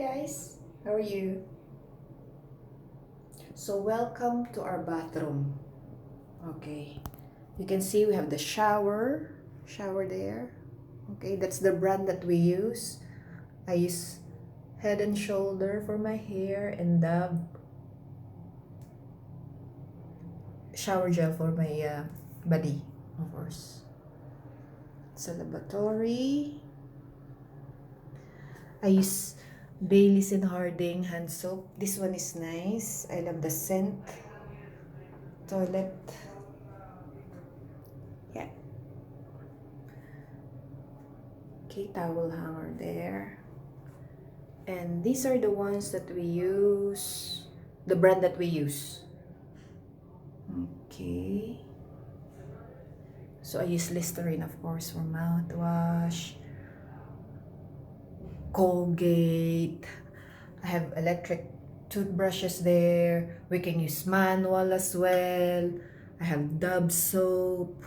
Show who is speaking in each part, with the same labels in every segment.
Speaker 1: guys, how are you? So welcome to our bathroom. Okay, you can see we have the shower there. Okay, that's the brand that we use. I use Head and Shoulder for my hair and Dove shower gel for my body, of course. It's a lavatory. I use Baileys and Harding hand soap. This one is nice. I love the scent. Toilet. Yeah. Okay, towel hanger there. And these are the ones that we use. The brand that we use. Okay. So I use Listerine, of course, for mouthwash. Colgate. I have electric toothbrushes there. We can use manual as well. I have Dove soap.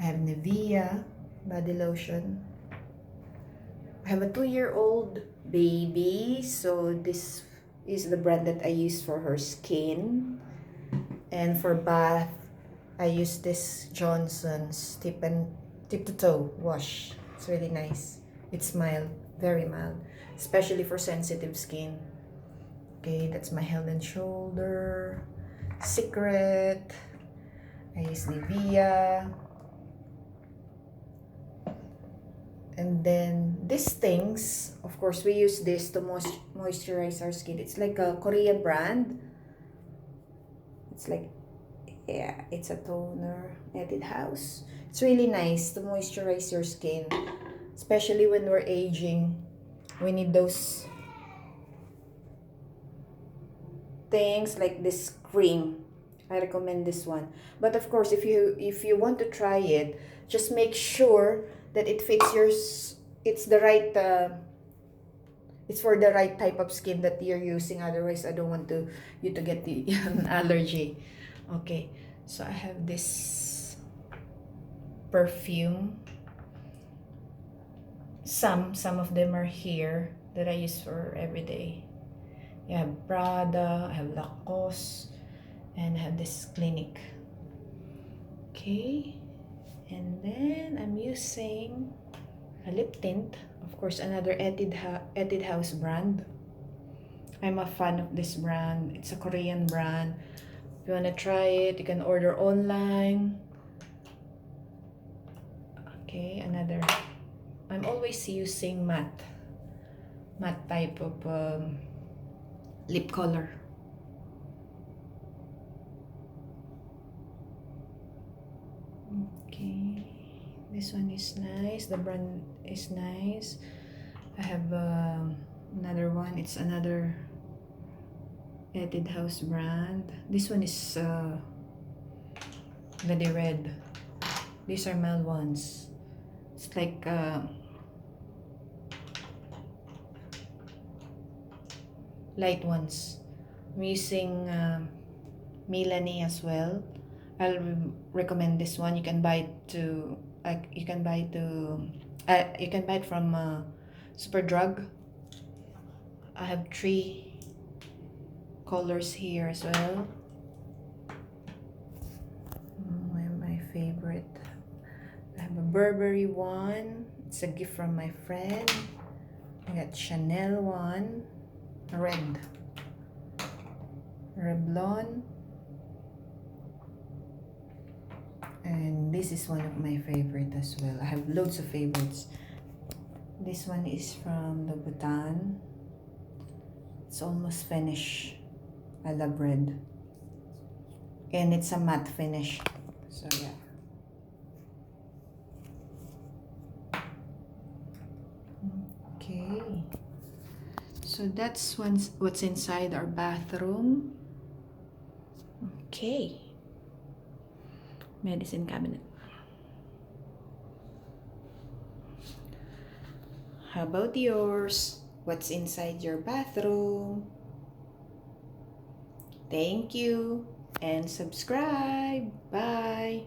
Speaker 1: I have Nivea body lotion. I have a 2-year-old baby, so this is the brand that I use for her skin. And for bath, I use this Johnson's tip to toe wash. It's really nice. It's mild, very mild, especially for sensitive skin. Okay, that's my Head and Shoulder. Secret. I use Nivea. And then these things, of course, we use this to moisturize our skin. It's like a Korean brand. It's like, yeah, it's a toner, Etude House. It's really nice to moisturize your skin, especially when we're aging. We need those things like this cream. I recommend this one. But of course, if you want to try it, just make sure that it fits your, it's the right it's for the right type of skin that you're using. Otherwise, I don't want you to get the an allergy. Okay, so I have this perfume. Some of them are here that I use for every day. I have Prada, I have Lacoste, and I have this Clinique. Okay, and then I'm using a lip tint, of course, another Etude House brand. I'm a fan of this brand. It's a Korean brand. If you want to try it, you can order online. Okay, another. I'm always using matte type of lip color. Okay, this one is nice. The brand is nice. I have another one. It's another Etude House brand. This one is very red. These are mild ones. It's like light ones. I'm using Milani as well. I'll recommend this one. You can buy it you can buy it from Superdrug. I have 3 colors here as well. My favorite. I have a Burberry one. It's a gift from my friend. I got Chanel one. Red. Revlon. And this is one of my favorite as well. I have loads of favorites. This one is from Louboutin. It's almost finished. I love red. And it's a matte finish. So yeah. Okay. So that's what's inside our bathroom. Okay. Medicine cabinet. How about yours? What's inside your bathroom? Thank you and subscribe. Bye.